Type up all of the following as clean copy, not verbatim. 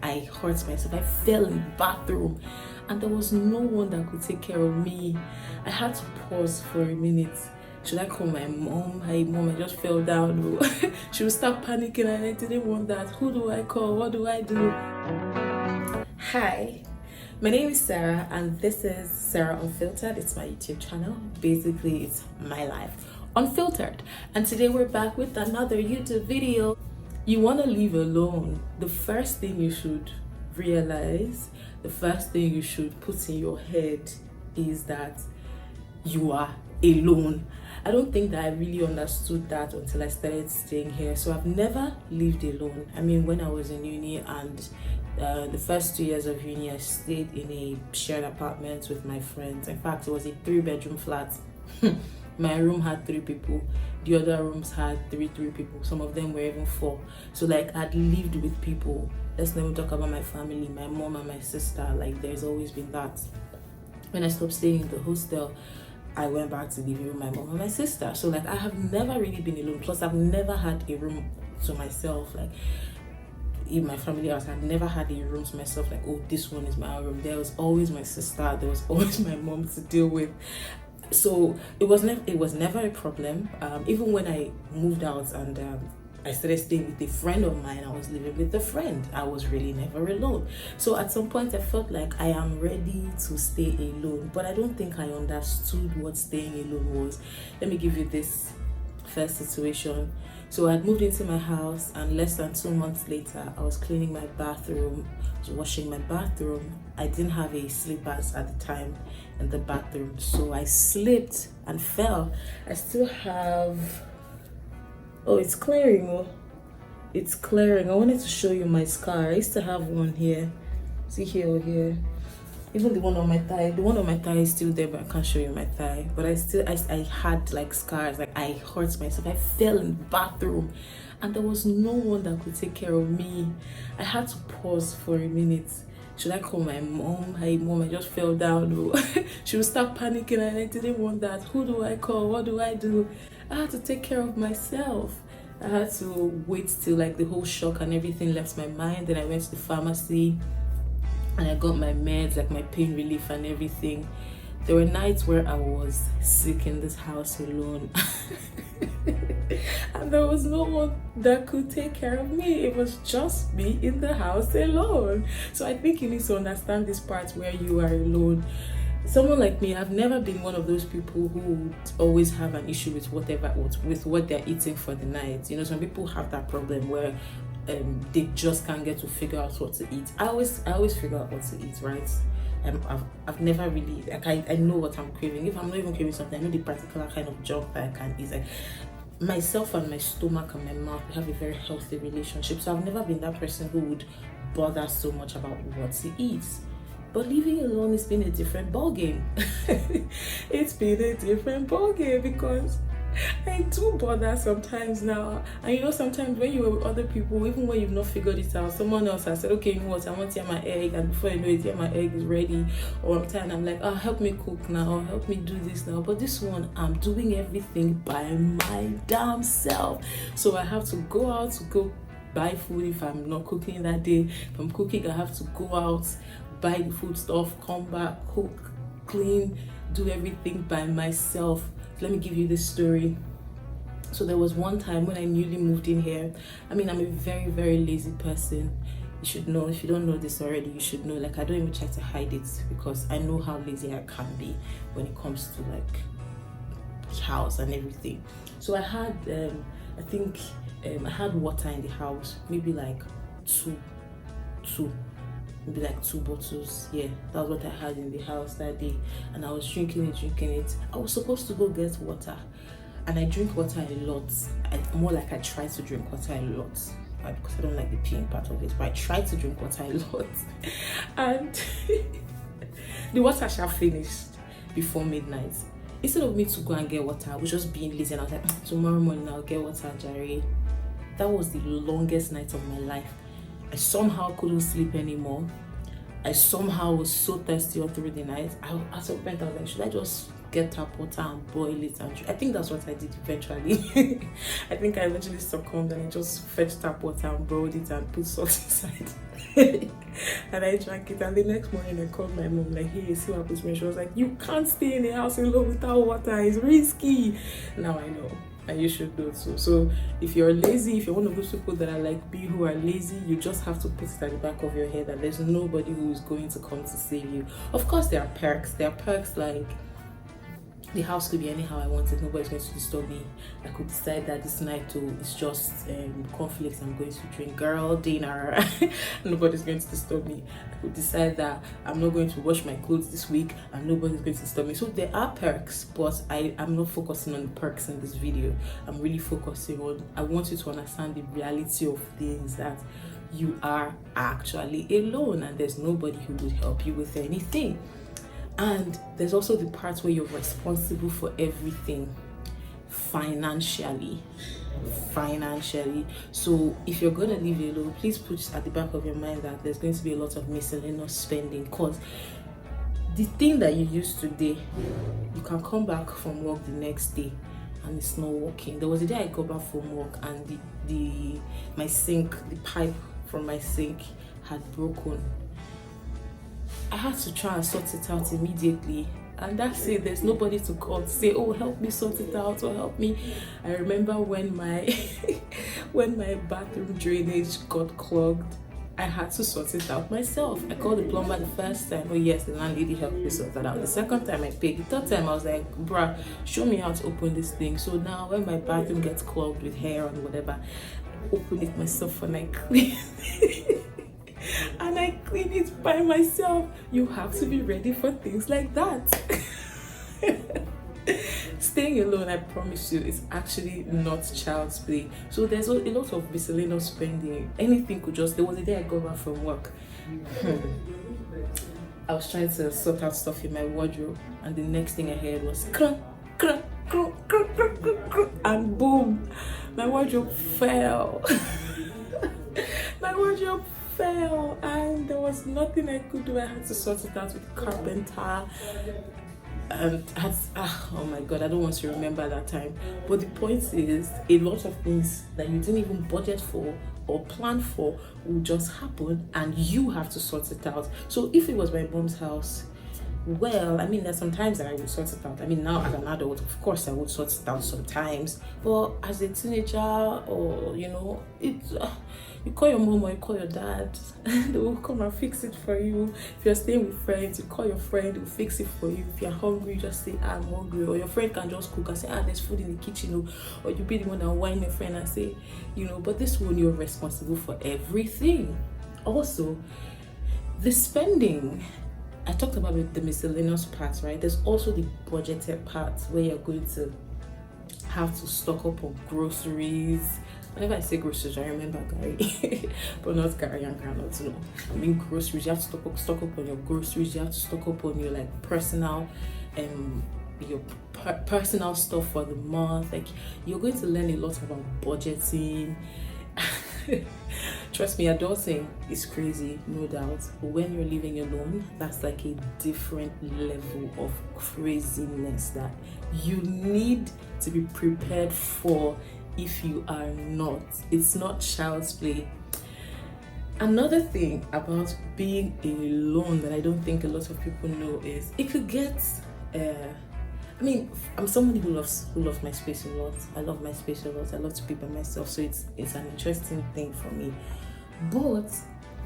I hurt myself. I fell in the bathroom and there was no one that could take care of me. I had to pause for a minute. Should I call my mom? Hey mom, I just fell down. She would start panicking and I didn't want that. Who do I call? What do I do? Hi, my name is Sarah and this is Sarah Unfiltered. It's my YouTube channel. Basically, it's my life unfiltered. And today we're back with another YouTube video. You want to live alone. The first thing you should realize, the first thing you should put in your head is that you are alone. I don't think that I really understood that until I started staying here. So I've never lived alone. I mean, when I was in uni and the first 2 years of uni, I stayed in a shared apartment with my friends. In fact, it was a 3-bedroom flat. My room had 3 people. The other rooms had three people. Some of them were even 4. So like I'd lived with people. Let's not even talk about my family, my mom and my sister. Like there's always been that. When I stopped staying in the hostel, I went back to living with my mom and my sister. So like I have never really been alone. Plus I've never had a room to myself. Like in my family house, I've never had a room to myself. Like, oh, this one is my room. There was always my sister. There was always my mom to deal with. So it was never a problem. Even when I moved out and I started staying with a friend of mine, I was living with a friend. I was really never alone. So at some point I felt like I am ready to stay alone, but I don't think I understood what staying alone was. Let me give you this first situation. So I had moved into my house and less than 2 months later, I was cleaning my bathroom, I was washing my bathroom. I didn't have a slippers at the time in the bathroom, so I slipped and fell. I still have, oh, it's clearing. Oh, it's clearing. I wanted to show you my scar. I used to have one here. See here or here. Even the one on my thigh. The one on my thigh is still there, but I can't show you my thigh. But I had like scars. Like I hurt myself. I fell in the bathroom and there was no one that could take care of me. I had to pause for a minute. Should I call my mom? Hey mom, I just fell down. She would start panicking and I didn't want that. Who do I call? What do I do? I had to take care of myself. I had to wait till like the whole shock and everything left my mind. Then I went to the pharmacy and I got my meds, like my pain relief and everything. There were nights where I was sick in this house alone. And there was no one that could take care of me. It was just me in the house alone. So I think you need to understand this part where you are alone. Someone like me, I've never been one of those people who would always have an issue with what they're eating for the night. You know, some people have that problem where they just can't get to figure out what to eat. I always figure out what to eat, right? I've never really, like I know what I'm craving. If I'm not even craving something, I know the particular kind of junk that I can eat. Like myself and my stomach and my mouth, we have a very healthy relationship. So I've never been that person who would bother so much about what to eat. But living alone has been a different ballgame. It's been a different ballgame because I do bother sometimes now. And you know, sometimes when you're with other people, even when you've not figured it out, someone else has said, okay, you know what, I want to hear my egg, and before you know it, my egg is ready. Or I'm tired, I'm like, oh, help me cook now, or help me do this now. But this one, I'm doing everything by my damn self. So I have to go out to go buy food if I'm not cooking that day. If I'm cooking, I have to go out, buy the food stuff, come back, cook, clean, do everything by myself. Let me give you this story. So there was one time when I newly moved in here. I mean, I'm a very, very lazy person. You should know. If you don't know this already, you should know. Like I don't even try to hide it because I know how lazy I can be when it comes to like house and everything. So I had I had water in the house, maybe like maybe like 2 bottles. Yeah, that was what I had in the house that day, and I was drinking it. I was supposed to go get water, and I drink water a lot. More like I try to drink water a lot because I don't like the peeing part of it, but I try to drink water a lot. And the water shall finished before midnight. Instead of me to go and get water, I was just being lazy, and I was like, tomorrow morning I'll get water, Jerry. That was the longest night of my life. I somehow couldn't sleep anymore. I somehow was so thirsty all through the night. At some point I was like, should I just get tap water and boil it and drink? I think that's what I did eventually. I think I eventually succumbed and I just fetched tap water and boiled it and put salt inside. And I drank it, and the next morning I called my mom like, hey, see what happens to me? She was like, you can't stay in the house alone without water, it's risky. Now I know, and you should do so. So if you're lazy, if you're one of those people that are like me who are lazy, you just have to put it at the back of your head that there's nobody who is going to come to save you. Of course there are perks. There are perks like the house could be anyhow I want it, nobody's going to disturb me. I could decide that this night too it's just conflicts, I'm going to drink girl dinner. Nobody's going to disturb me. I could decide that I'm not going to wash my clothes this week and nobody's going to disturb me. So there are perks, but I'm not focusing on the perks in this video. I'm really focusing on, I want you to understand the reality of things, that you are actually alone and there's nobody who would help you with anything. And there's also the part where you're responsible for everything financially. So if you're going to live alone, please put at the back of your mind that there's going to be a lot of miscellaneous spending, because the thing that you use today, you can come back from work the next day and it's not working. There was a day I got back from work and my sink, the pipe from my sink had broken. I had to try and sort it out immediately, and that's it. There's nobody to call to say, oh, help me sort it out or help me. I remember when my when my bathroom drainage got clogged, I had to sort it out myself. I called the plumber the first time. Oh yes, the landlady helped me sort that out. The second time I paid. The third time I was like, bruh, show me how to open this thing. So now when my bathroom gets clogged with hair and whatever, I open it myself and I clean and I clean it by myself. You have to be ready for things like that. Staying alone, I promise you, is actually not child's play. So there's a lot of miscellaneous spending. Anything could just, there was a day I got back from work. I was trying to sort out stuff in my wardrobe, and the next thing I heard was crunk, crunk, crunk, crunk, crunk, crunk, crunk, and boom, my wardrobe fell. My wardrobe fell, and there was nothing I could do. I had to sort it out with a carpenter, and oh my god, I don't want to remember that time. But the point is, a lot of things that you didn't even budget for or plan for will just happen, and you have to sort it out. So if it was my mom's house, well, I mean, there's sometimes that I would sort it out. I mean, now as an adult, of course I would sort it out sometimes, but as a teenager, or it's you call your mom or you call your dad, they will come and fix it for you. If you're staying with friends, you call your friend, they'll fix it for you. If you're hungry, you just say, I'm hungry. Or your friend can just cook and say, there's food in the kitchen. Or you be the one that whine your friend and say, but this one, you're responsible for everything. Also, the spending. I talked about the miscellaneous parts, right? There's also the budgeted parts where you're going to have to stock up on groceries. Whenever I say groceries, I remember Gary, but not Gary and granola. No, I mean groceries. You have to stock up on your groceries. You have to stock up on your personal, your personal stuff for the month. Like, you're going to learn a lot about budgeting. Trust me, adulting is crazy, no doubt. But when you're living alone, that's like a different level of craziness that you need to be prepared for. If you are not, it's not child's play. Another thing about being alone that I don't think a lot of people know is it could get I mean, I'm someone who loves my space a lot. I love my space a lot. I love to be by myself, so it's an interesting thing for me. But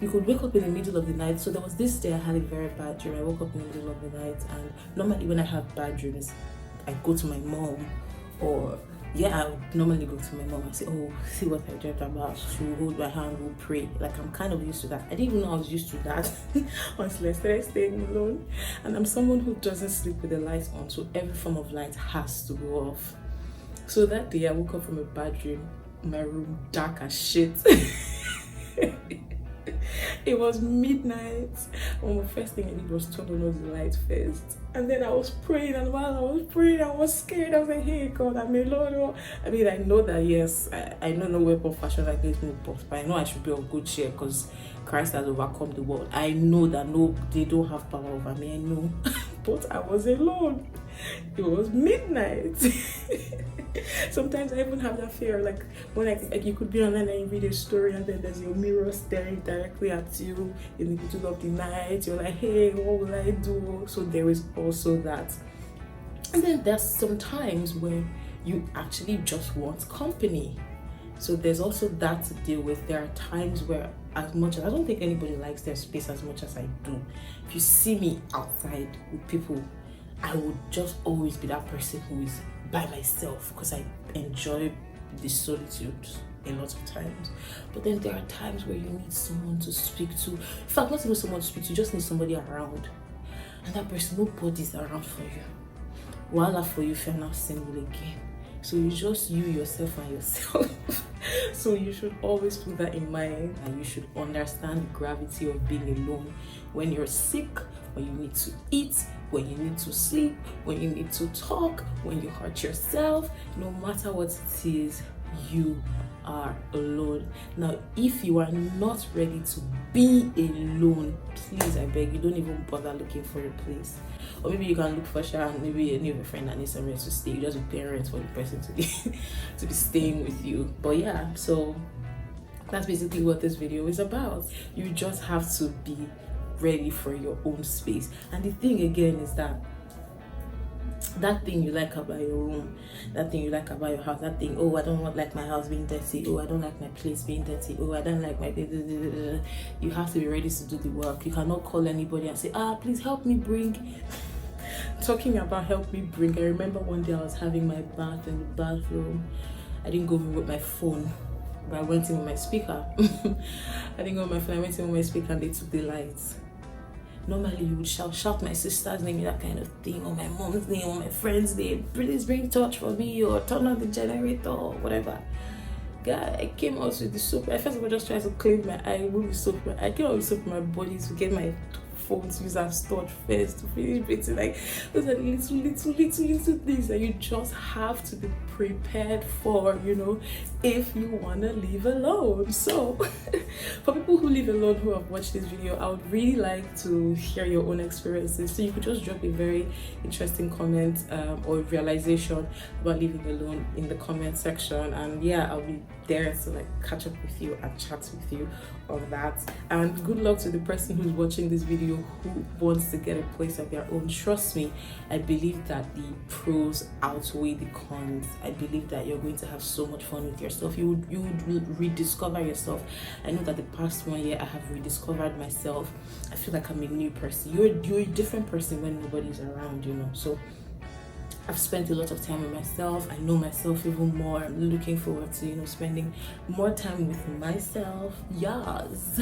you could wake up in the middle of the night. So there was this day I had a very bad dream. I woke up in the middle of the night, and normally when I have bad dreams, I go to my mom, or I would normally go to my mom and say, oh, see what I dreamt about. She will hold my hand, we'll pray. Like, I'm kind of used to that. I didn't even know I was used to that until I started staying alone. And I'm someone who doesn't sleep with the lights on, so every form of light has to go off. So that day I woke up from a bad dream, my room dark as shit. It was midnight. The first thing I did was turn on all the lights first. And then I was praying, and while I was praying, I was scared. I was like, hey God, I'm alone. Oh. I mean, I know that yes, I know no weapon fashioned against me, but I know I should be of good cheer because Christ has overcome the world. I know that no, they don't have power over me. I know. But I was alone. It was midnight. Sometimes I even have that fear, like when you could be online and you read a story and then there's your mirror staring directly at you in the middle of the night. You're like, hey, what will I do? So there is also that. And then there's some times where you actually just want company. So there's also that to deal with. There are times where, as much as I don't think anybody likes their space as much as I do, if you see me outside with people, I would just always be that person who is by myself because I enjoy the solitude a lot of times. But then there are times where you need someone to speak to. In fact, not even someone to speak to, you just need somebody around. And that person, nobody's around for you. Voila for you if you're not single again. So it's just you, yourself, and yourself. So you should always put that in mind, and you should understand the gravity of being alone when you're sick, when you need to eat, when you need to sleep, when you need to talk, when you hurt yourself. No matter what it is, you are alone. Now, if you are not ready to be alone, please, I beg you, don't even bother looking for a place. Or maybe you can look for sure, and maybe any of your friend that needs somewhere to stay. You just be paying rent for the person to be to be staying with you. But yeah, so that's basically what this video is about. You just have to be ready for your own space. And the thing again is that thing you like about your room, that thing you like about your house, that thing, oh, I don't like my house being dirty, oh, I don't like my place being dirty, oh, I don't like my... You have to be ready to do the work. You cannot call anybody and say, please help me bring... Talking about help me bring, I remember one day I was having my bath in the bathroom. I didn't go in with my phone, but I went in with my speaker. I didn't go with my phone, I went in with my speaker and they took the lights. Normally you would shout my sister's name, that kind of thing, or my mom's name, or my friend's name, please bring torch for me, or turn on the generator, or whatever. Guy, I came out with the soap. I first of all just tried to clean my eye with soap. I came out with soap in my body to get my phone to use as storage first to finish it. Like those are little things that you just have to be prepared for, you know, if you want to live alone. So for people who live alone who have watched this video, I would really like to hear your own experiences. So you could just drop a very interesting comment or realization about living alone in the comment section, and yeah, I'll be there to like catch up with you and chat with you on that. And good luck to the person who's watching this video who wants to get a place of their own. Trust me, I believe that the pros outweigh the cons. I believe that you're going to have so much fun with yourself. You would rediscover yourself. I know that the past 1 year I have rediscovered myself. I feel like I'm a new person. You're a different person when nobody's around, you know. So I've spent a lot of time with myself. I know myself even more. I'm looking forward to, you know, spending more time with myself. Yes.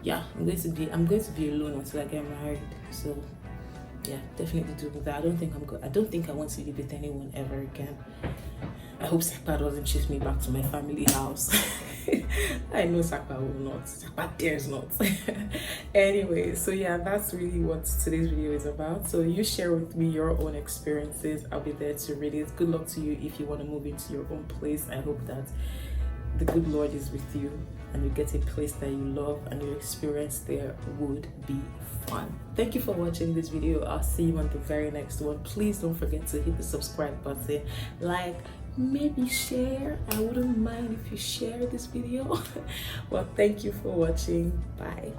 Yeah, I'm going to be alone until I get married. So yeah, definitely doing that. I don't think I want to live with anyone ever again. I hope Sakpa doesn't chase me back to my family house. I know Sakpa will not. Sakpa dares not. Anyway, so yeah, that's really what today's video is about. So you share with me your own experiences. I'll be there to read it. Good luck to you if you want to move into your own place. I hope that the good Lord is with you and you get a place that you love and your experience there would be fun. Thank you for watching this video. I'll see you on the very next one. Please don't forget to hit the subscribe button, like, maybe share. I wouldn't mind if you share this video. Well, thank you for watching. Bye.